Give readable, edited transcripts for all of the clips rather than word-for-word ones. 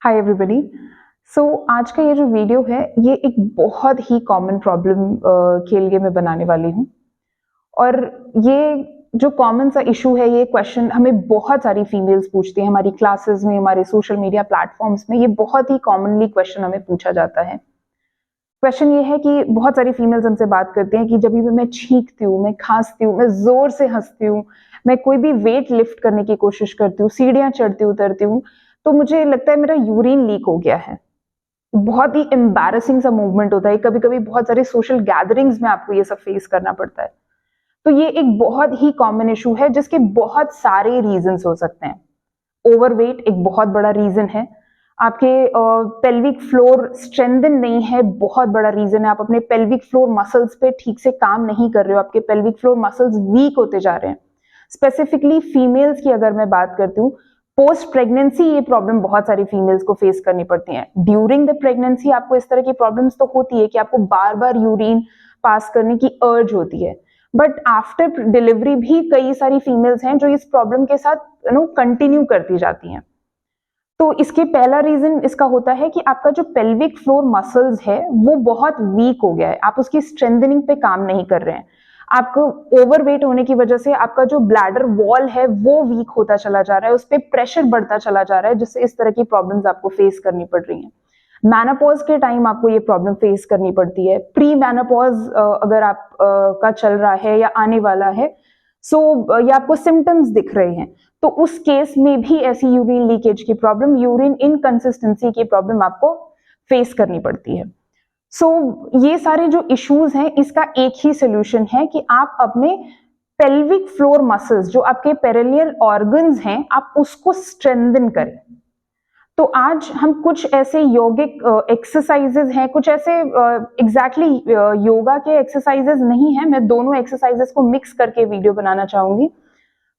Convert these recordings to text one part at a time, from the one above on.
Hi everybody. सो आज का ये जो वीडियो है ये एक बहुत ही कॉमन प्रॉब्लम के लिए मैं बनाने वाली हूँ। और ये जो कॉमन सा इशू है, ये क्वेश्चन हमें बहुत सारी फीमेल्स पूछती हैं हमारी क्लासेस में, हमारे सोशल मीडिया प्लेटफॉर्म्स में। ये बहुत ही कॉमनली क्वेश्चन हमें पूछा जाता है। क्वेश्चन ये है कि बहुत सारी फीमेल्स हमसे बात करती हैं कि जब भी मैं छींकती हूँ, मैं खांसती हूँ, मैं जोर से हंसती हूँ, मैं कोई भी वेट लिफ्ट करने की कोशिश करती हूँ, सीढ़ियां चढ़ती उतरती हूँ, तो मुझे लगता है मेरा यूरिन लीक हो गया है। बहुत ही एम्बैरेसिंग सा मूवमेंट होता है। कभी कभी बहुत सारे सोशल गैदरिंग्स में आपको ये सब फेस करना पड़ता है। तो ये एक बहुत ही कॉमन इशू है जिसके बहुत सारे रीजंस हो सकते हैं। ओवरवेट एक बहुत बड़ा रीजन है। आपके पेल्विक फ्लोर स्ट्रेंथन नहीं है, बहुत बड़ा रीजन है। आप अपने पेल्विक फ्लोर मसल्स पे ठीक से काम नहीं कर रहे हो, आपके पेल्विक फ्लोर मसल्स वीक होते जा रहे हैं। स्पेसिफिकली फीमेल्स की अगर मैं बात करती हूँ, पोस्ट प्रेगनेंसी ये प्रॉब्लम बहुत सारी फीमेल्स को फेस करनी पड़ती है। ड्यूरिंग द प्रेगनेंसी आपको इस तरह की प्रॉब्लम्स तो होती है कि आपको बार बार यूरिन पास करने की अर्ज होती है, बट आफ्टर डिलीवरी भी कई सारी फीमेल्स हैं जो इस प्रॉब्लम के साथ कंटिन्यू करती जाती हैं। तो इसके पहला रीजन इसका होता है कि आपका जो पेल्विक फ्लोर मसल्स है वो बहुत वीक हो गया है, आप उसकी स्ट्रेंथनिंग पे काम नहीं कर रहे हैं। आपको ओवरवेट होने की वजह से आपका जो ब्लैडर वॉल है वो वीक होता चला जा रहा है, उस पर प्रेशर बढ़ता चला जा रहा है, जिससे इस तरह की प्रॉब्लम्स आपको फेस करनी पड़ रही हैं। मैनोपॉज के टाइम आपको ये प्रॉब्लम फेस करनी पड़ती है। प्री मैनोपॉज अगर आप का चल रहा है या आने वाला है, या आपको सिम्टम्स दिख रहे हैं, तो उस केस में भी ऐसी यूरिन लीकेज की प्रॉब्लम, यूरिन इनकंसिस्टेंसी की प्रॉब्लम आपको फेस करनी पड़ती है। ये सारे जो इश्यूज हैं, इसका एक ही सोल्यूशन है कि आप अपने पेल्विक फ्लोर मसल्स, जो आपके पेरिनियल ऑर्गन्स हैं, आप उसको स्ट्रेंथन करें। तो आज हम कुछ ऐसे योगिक एक्सरसाइजेज हैं, कुछ ऐसे एग्जैक्टली योगा के एक्सरसाइजेज नहीं है, मैं दोनों एक्सरसाइजेज को मिक्स करके वीडियो बनाना चाहूंगी।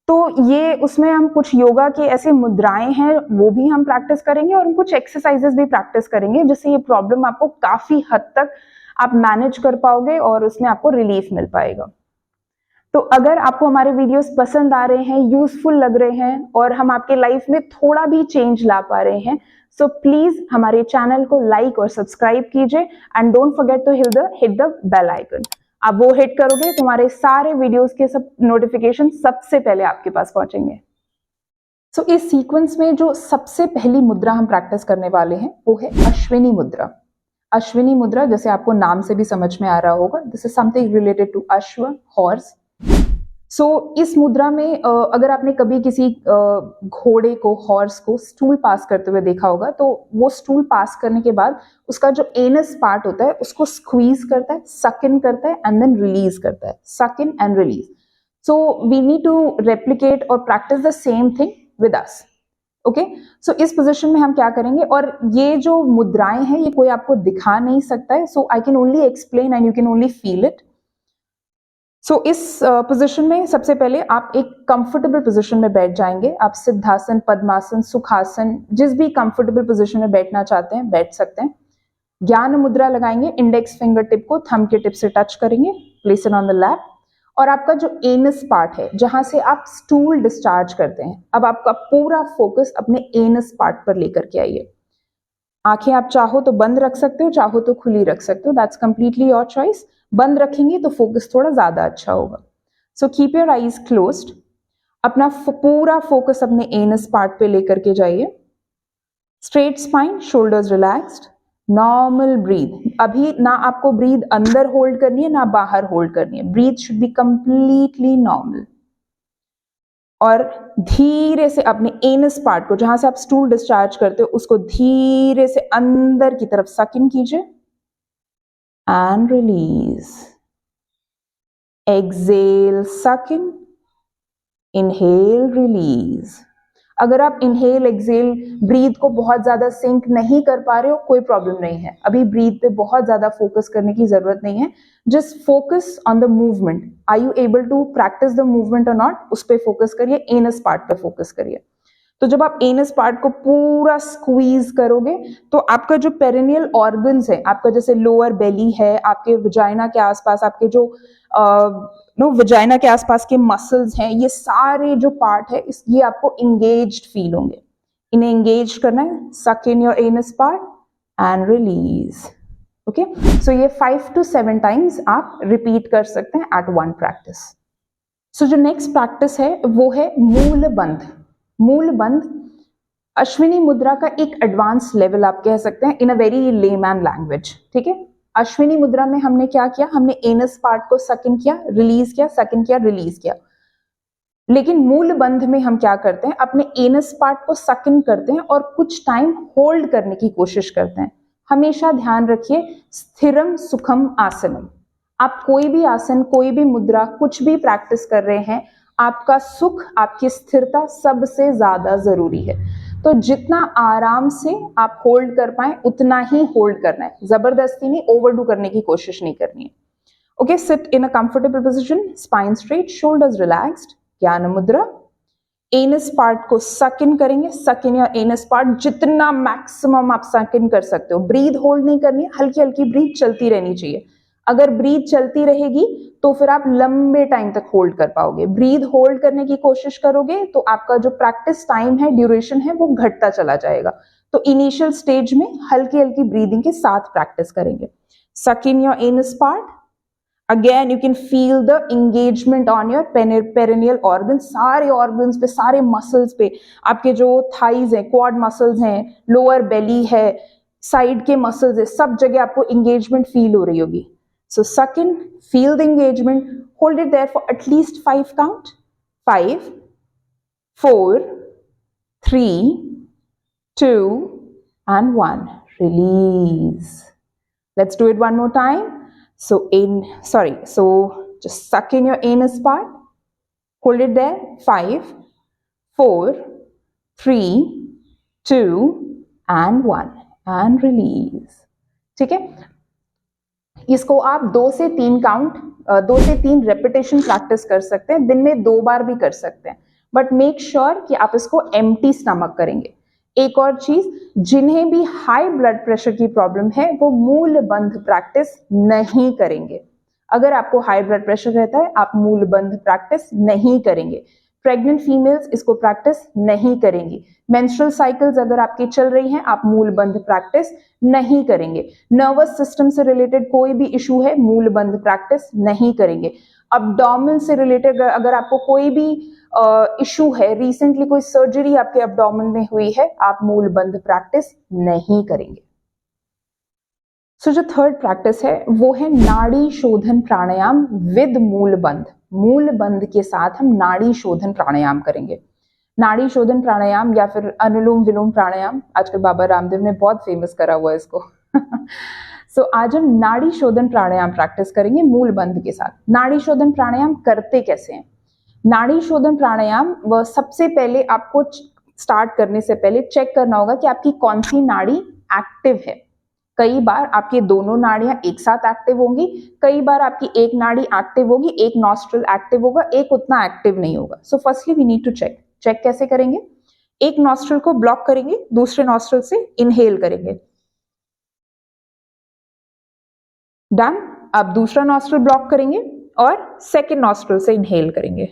तो ये उसमें हम कुछ योगा के ऐसे मुद्राएं हैं वो भी हम प्रैक्टिस करेंगे, और कुछ एक्सरसाइजेस भी प्रैक्टिस करेंगे, जिससे ये प्रॉब्लम आपको काफी हद तक आप मैनेज कर पाओगे और उसमें आपको रिलीफ मिल पाएगा। तो अगर आपको हमारे वीडियोस पसंद आ रहे हैं, यूजफुल लग रहे हैं, और हम आपके लाइफ में थोड़ा भी चेंज ला पा रहे हैं, सो प्लीज हमारे चैनल को लाइक और सब्सक्राइब कीजिए, and don't forget to hit the bell icon. आप वो हिट करोगे तो हमारे सारे वीडियोस के सब नोटिफिकेशन सबसे पहले आपके पास पहुंचेंगे। इस सीक्वेंस में जो सबसे पहली मुद्रा हम प्रैक्टिस करने वाले हैं वो है अश्विनी मुद्रा। अश्विनी मुद्रा, जैसे आपको नाम से भी समझ में आ रहा होगा, this is something related to अश्व, हॉर्स। इस मुद्रा में अगर आपने कभी किसी घोड़े को, हॉर्स को स्टूल पास करते हुए देखा होगा, तो वो स्टूल पास करने के बाद उसका जो एनस पार्ट होता है उसको स्क्वीज करता है, सक इन करता है, एंड देन रिलीज करता है, suck in and release. So we need to replicate और practice the same thing with us. Okay, so इस पोजिशन में हम क्या करेंगे, और ये जो मुद्राएं हैं ये कोई आपको दिखा नहीं सकता है, so I can only explain and you can only feel it. इस पोजीशन में सबसे पहले आप एक कंफर्टेबल पोजीशन में बैठ जाएंगे। आप सिद्धासन, पद्मासन, सुखासन, जिस भी कंफर्टेबल पोजीशन में बैठना चाहते हैं बैठ सकते हैं। ज्ञान मुद्रा लगाएंगे, इंडेक्स फिंगर टिप को थंब के टिप से टच करेंगे, place it on the lap. और आपका जो एनस पार्ट है, जहां से आप स्टूल डिस्चार्ज करते हैं, अब आपका पूरा फोकस अपने एनस पार्ट पर लेकर के आइए। आंखें आप चाहो तो बंद रख सकते हो, चाहो तो खुली रख सकते हो, दैट्स कंप्लीटली योर चॉइस। बंद रखेंगे तो फोकस थोड़ा ज्यादा अच्छा होगा। So keep your eyes closed. अपना पूरा फोकस अपने एनस पार्ट पे लेकर के जाइए। Straight spine, shoulders relaxed, normal breathe. अभी ना आपको ब्रीथ अंदर होल्ड करनी है ना बाहर होल्ड करनी है, breath should be completely normal. और धीरे से अपने एनस पार्ट को, जहां से आप स्टूल डिस्चार्ज करते हो, उसको धीरे से अंदर की तरफ सक इन कीजिए एंड रिलीज। एक्सेल, सक इन, इनहेल, रिलीज। अगर आप इनहेल एक्सेल ब्रीथ को बहुत ज्यादा सिंक नहीं कर पा रहे हो, कोई प्रॉब्लम नहीं है, अभी ब्रीथ पे बहुत ज्यादा फोकस करने की जरूरत नहीं है। Just focus on the movement. Are you able to practice the movement or not, उस पर फोकस करिए, एनस पार्ट पे फोकस करिए। तो जब आप एनस पार्ट को पूरा स्क्वीज करोगे, तो आपका जो पेरिनियल ऑर्गन्स है, आपका जैसे लोअर बेली है, आपके वजाइना के आसपास, आपके जो वजाइना के आसपास के मसल्स हैं, ये सारे जो पार्ट है ये आपको इंगेज्ड फील होंगे। इन्हें एंगेज करना है, suck in your anus part and release. Okay, so ये 5 to 7 टाइम्स आप रिपीट कर सकते हैं एट वन प्रैक्टिस। सो जो नेक्स्ट प्रैक्टिस है वो है मूल बंध। मूल बंध अश्विनी मुद्रा का एक एडवांस लेवल आप कह सकते हैं इन अ वेरी लेमैन लैंग्वेज। ठीक है, अश्विनी मुद्रा में हमने क्या किया, हमने एनस पार्ट को सक इन किया, रिलीज किया, सक इन किया, रिलीज किया। लेकिन मूल बंध में हम क्या करते हैं, अपने एनस पार्ट को सक इन करते हैं और कुछ टाइम होल्ड करने की कोशिश करते हैं। हमेशा ध्यान रखिए, स्थिरम सुखम आसनम। आप कोई भी आसन, कोई भी मुद्रा, कुछ भी प्रैक्टिस कर रहे हैं, आपका सुख, आपकी स्थिरता सबसे ज्यादा जरूरी है। तो जितना आराम से आप होल्ड कर पाए उतना ही होल्ड करना है, जबरदस्ती नहीं, ओवरडू करने की कोशिश नहीं करनी है। Okay, sit in a comfortable position, spine straight, shoulders relaxed, ज्ञान मुद्रा। एनस पार्ट को सक इन करेंगे, सक इन या एनस पार्ट जितना मैक्सिमम आप सक इन कर सकते हो। ब्रीथ होल्ड नहीं करनी है, हल्की हल्की ब्रीथ चलती रहनी चाहिए। अगर ब्रीथ चलती रहेगी तो फिर आप लंबे टाइम तक होल्ड कर पाओगे। ब्रीथ होल्ड करने की कोशिश करोगे तो आपका जो प्रैक्टिस टाइम है, ड्यूरेशन है, वो घटता चला जाएगा। तो इनिशियल स्टेज में हल्की हल्की ब्रीदिंग के साथ प्रैक्टिस करेंगे। Suck in your anus part, again you can feel the engagement on your perineal organ, सारे ऑर्गन्स पे, सारे मसल्स पे, आपके जो थाइज है, क्वाड मसल्स हैं, लोअर बेली है, साइड के मसल्स है, सब जगह आपको एंगेजमेंट फील हो रही होगी। So suck in, feel the engagement, hold it there for at least 5 count, 5, 4, 3, 2 and 1. Release. Let's do it one more time. So just suck in your anus part, hold it there, 5, 4, 3, 2 and 1 and release. ठीक है, इसको आप 2 से 3 count, 2 से 3 repetition practice कर सकते हैं, दिन में 2 बार भी कर सकते हैं, बट मेक श्योर कि आप इसको एम्प्टी स्टमक करेंगे। एक और चीज, जिन्हें भी हाई ब्लड प्रेशर की प्रॉब्लम है वो मूल बंध प्रैक्टिस नहीं करेंगे। अगर आपको हाई ब्लड प्रेशर रहता है, आप मूल बंध प्रैक्टिस नहीं करेंगे। प्रेग्नेंट फीमेल्स इसको प्रैक्टिस नहीं करेंगी। मेंस्ट्रुअल साइकिल्स अगर आपकी चल रही हैं, आप मूल बंध प्रैक्टिस नहीं करेंगे। नर्वस सिस्टम से रिलेटेड कोई भी इशू है, मूल बंध प्रैक्टिस नहीं करेंगे। अब्डोमेन से रिलेटेड अगर आपको कोई भी इशू है, रिसेंटली कोई सर्जरी आपके अब्डोमेन में हुई है, आप मूल बंध प्रैक्टिस नहीं करेंगे। सो जो थर्ड प्रैक्टिस है वो है नाड़ी शोधन प्राणायाम विद मूल बंध। मूल बंध के साथ हम नाड़ी शोधन प्राणायाम करेंगे। नाड़ी शोधन प्राणायाम या फिर अनुलोम विलोम प्राणायाम, आजकल बाबा रामदेव ने बहुत फेमस करा हुआ है इसको। सो आज हम नाड़ी शोधन प्राणायाम प्रैक्टिस करेंगे मूल बंध के साथ। नाड़ी शोधन प्राणायाम करते कैसे हैं? नाड़ी शोधन प्राणायाम वह सबसे पहले आपको स्टार्ट करने से पहले चेक करना होगा कि आपकी कौन सी नाड़ी एक्टिव है। कई बार आपकी दोनों नाड़ियां एक साथ एक्टिव होंगी, कई बार आपकी एक नाड़ी एक्टिव होगी, एक नॉस्ट्रल एक्टिव होगा, एक उतना एक्टिव नहीं होगा। So firstly we need to check कैसे करेंगे? एक नॉस्ट्रल को ब्लॉक करेंगे, दूसरे नॉस्ट्रल से इनहेल करेंगे। डन। अब दूसरा नॉस्ट्रल ब्लॉक करेंगे और सेकेंड नॉस्ट्रल से इनहेल करेंगे।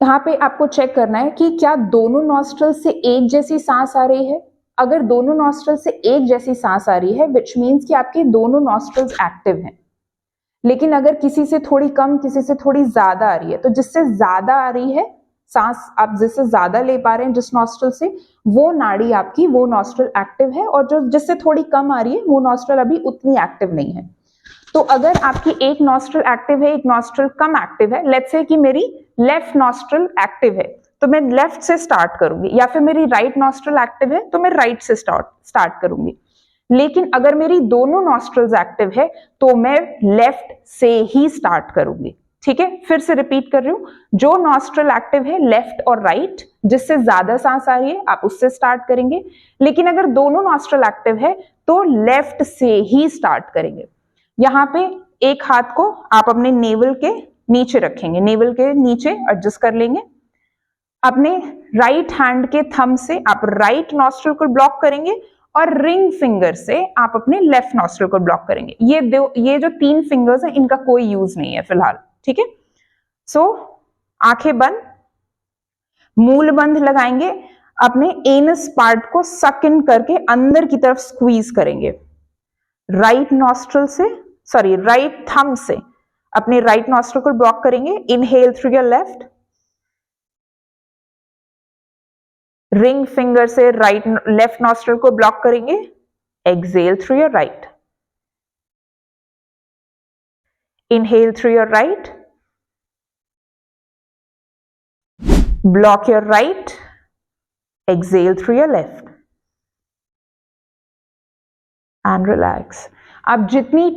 यहाँ पे आपको चेक करना है कि क्या दोनों नॉस्ट्रल से एक जैसी सांस आ रही है। अगर दोनों नॉस्ट्रल से एक जैसी सांस आ रही है, विच मीन्स कि आपके दोनों नॉस्ट्रल्स एक्टिव हैं। लेकिन अगर किसी से थोड़ी कम, किसी से थोड़ी ज्यादा आ रही है, तो जिससे ज्यादा आ रही है सांस, आप जिससे ज्यादा ले पा रहे हैं जिस नॉस्ट्रल से, वो नाड़ी आपकी, वो नॉस्ट्रल एक्टिव है, और जो जिससे थोड़ी कम आ रही है वो नॉस्ट्रल अभी उतनी एक्टिव नहीं है। तो अगर आपकी एक नॉस्ट्रल एक्टिव है, एक नॉस्ट्रल कम एक्टिव है, लेट्स से कि मेरी लेफ्ट नॉस्ट्रल एक्टिव है तो मैं लेफ्ट से स्टार्ट करूंगी, या फिर मेरी राइट नॉस्ट्रल एक्टिव है तो मैं राइट से स्टार्ट करूंगी। लेकिन अगर मेरी दोनों नॉस्ट्रल्स एक्टिव है तो मैं लेफ्ट से ही स्टार्ट करूंगी। ठीक है, फिर से रिपीट कर रही हूं, जो नॉस्ट्रल एक्टिव है लेफ्ट और राइट, जिससे ज्यादा सांस आ रही है आप उससे स्टार्ट करेंगे। लेकिन अगर दोनों नॉस्ट्रल एक्टिव है तो लेफ्ट से ही स्टार्ट करेंगे। यहाँ पे एक हाथ को आप अपने नेवल के नीचे रखेंगे, नेवल के नीचे एडजस्ट कर लेंगे। अपने राइट हैंड के थंब से आप राइट नॉस्ट्रल को ब्लॉक करेंगे और रिंग फिंगर से आप अपने लेफ्ट नॉस्ट्रल को ब्लॉक करेंगे। ये जो 3 फिंगर्स हैं इनका कोई यूज नहीं है फिलहाल। ठीक है, सो आंखें बंद, मूल बंध लगाएंगे, अपने एनस पार्ट को सक इन करके अंदर की तरफ स्क्वीज करेंगे। राइट नॉस्ट्रल से, सॉरी राइट थंब से अपने राइट नॉस्ट्रल को ब्लॉक करेंगे। Inhale through your left, ring finger से लेफ्ट नॉस्ट्रल को ब्लॉक करेंगे। Exhale through your right, inhale through your right, block your right, exhale through your left and relax. आप जितने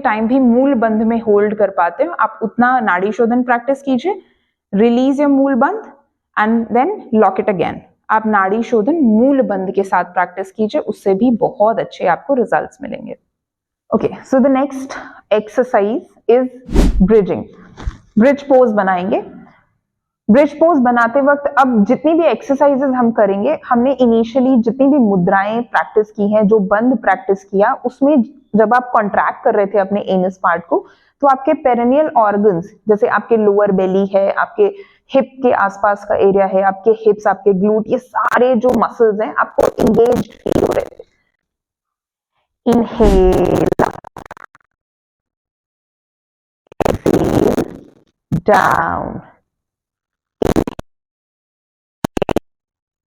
time भी मूल बंध में होल्ड कर पाते हो आप उतना नाड़ी शोधन प्रैक्टिस कीजिए। Release your mula bandha and then lock it again. आप नाड़ी शोधन मूल बंध के साथ प्रैक्टिस कीजिए, उससे भी बहुत अच्छे आपको रिजल्ट्स मिलेंगे। Okay, so the next exercise is bridging. Bridge pose बनाएंगे। ब्रिज पोज बनाते वक्त अब जितनी भी एक्सरसाइजेस हम करेंगे, हमने इनिशियली जितनी भी मुद्राएं प्रैक्टिस की हैं, जो बंद प्रैक्टिस किया, उसमें जब आप कॉन्ट्रैक्ट कर रहे थे अपने एनस पार्ट को, तो आपके पेरिनियल ऑर्गन्स जैसे आपके लोअर बेली है, आपके हिप के आसपास का एरिया है, आपके हिप्स, आपके ग्लूट, ये सारे जो मसल्स हैं आपको इंगेज फील हो रहे थे। Inhale, down,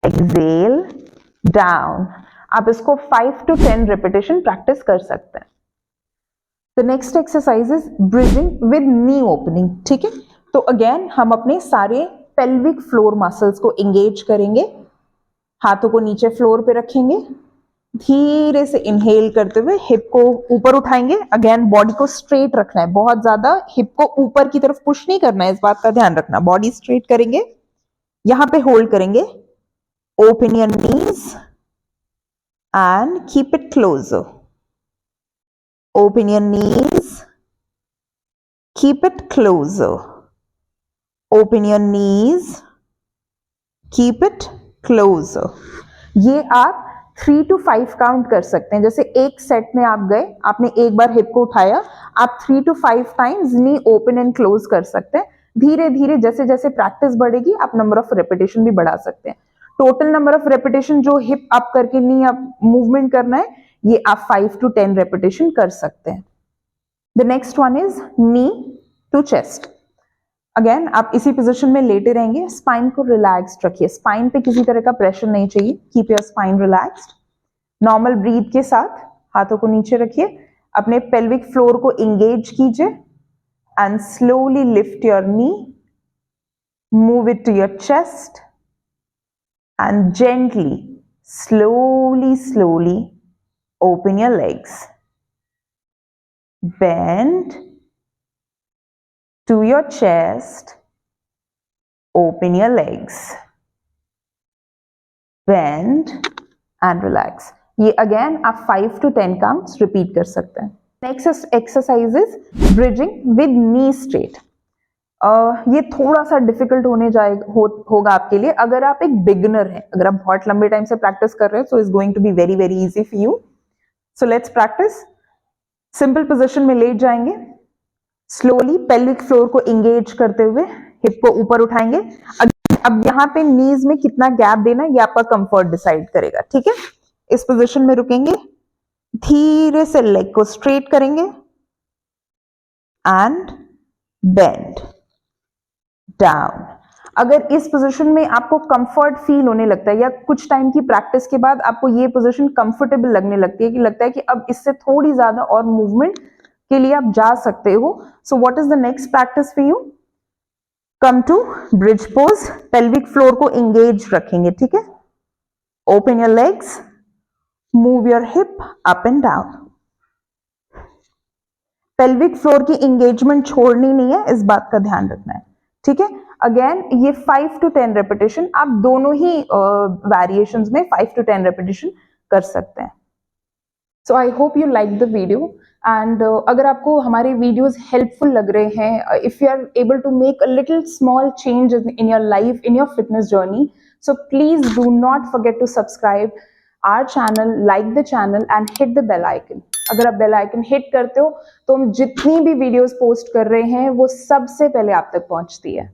exhale, down. आप इसको 5 to 10 रेपिटेशन प्रैक्टिस कर सकते हैं। The next exercise is bridging with knee opening. ठीक है, तो अगेन हम अपने सारे पेल्विक फ्लोर मसल्स को एंगेज करेंगे। हाथों को नीचे फ्लोर पे रखेंगे, धीरे से इनहेल करते हुए हिप को ऊपर उठाएंगे। अगेन बॉडी को स्ट्रेट रखना है, बहुत ज्यादा हिप को ऊपर की तरफ पुश नहीं करना है, इस बात का ध्यान रखना। बॉडी स्ट्रेट करेंगे, यहां पे होल्ड करेंगे। Open your knees and keep it closer. Open your knees, keep it closer. Open your knees, keep it closer. ये आप 3 to 5 काउंट कर सकते हैं। जैसे एक सेट में आप गए, आपने एक बार हिप को उठाया, आप 3 to 5 times knee open and close कर सकते हैं। धीरे धीरे जैसे जैसे प्रैक्टिस बढ़ेगी आप नंबर ऑफ रेपिटेशन भी बढ़ा सकते हैं। टोटल नंबर ऑफ रेपिटेशन जो हिप अप करके नी अप मूवमेंट करना है, ये आप 5 to 10 रेपिटेशन कर सकते हैं। The next one is knee to chest. Again आप इसी पोजीशन में लेटे रहेंगे, स्पाइन को रिलैक्स्ड रखिए, स्पाइन पे किसी तरह का प्रेशर नहीं चाहिए। Keep your spine relaxed. Normal breath के साथ हाथों को नीचे रखिए, अपने पेल्विक फ्लोर को एंगेज कीजिए and slowly lift your knee, move it to your chest and gently, slowly open your legs. Bend to your chest, open your legs. Bend and relax. ये again आप 5 to 10 काउंट्स रिपीट कर सकते हैं। Next exercise is bridging with knee straight. ये थोड़ा सा difficult होगा आपके लिए अगर आप एक बिगिनर हैं। अगर आप बहुत लंबे टाइम से प्रैक्टिस कर रहे हैं so is going to be very very easy for you. So let's practice. Simple position में लेट जाएंगे, स्लोली पेल्विक फ्लोर को एंगेज करते हुए हिप को ऊपर उठाएंगे। अब यहाँ पे नीज में कितना गैप देना है ये आपका कंफर्ट डिसाइड करेगा। ठीक है, इस पोजीशन में रुकेंगे, धीरे से लेग को स्ट्रेट करेंगे एंड बेंड डाउन। अगर इस पोजीशन में आपको कंफर्ट फील होने लगता है या कुछ टाइम की प्रैक्टिस के बाद आपको ये पोजीशन कंफर्टेबल लगने लगती है कि लगता है कि अब इससे थोड़ी ज्यादा और मूवमेंट के लिए आप जा सकते हो, so what is the next practice for you? Come to bridge pose. Pelvic floor को एंगेज रखेंगे। ठीक है, open your legs, move your hip up and down. Pelvic floor की एंगेजमेंट छोड़नी नहीं है, इस बात का ध्यान रखना है। ठीक है, अगेन ये 5 to 10 रेपिटेशन आप दोनों ही वेरिएशंस में 5 to 10 रेपिटेशन कर सकते हैं। So I hope you like the video and अगर आपको हमारे वीडियोस हेल्पफुल लग रहे हैं, if you are able to make a little small change in your life, in your fitness journey, so please do not forget to subscribe our channel, like the channel and hit the bell icon. अगर आप bell icon hit करते हो तो हम जितनी भी videos post कर रहे हैं वो सबसे पहले आप तक पहुंचती है।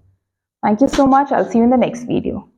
Thank you so much. I'll see you in the next video.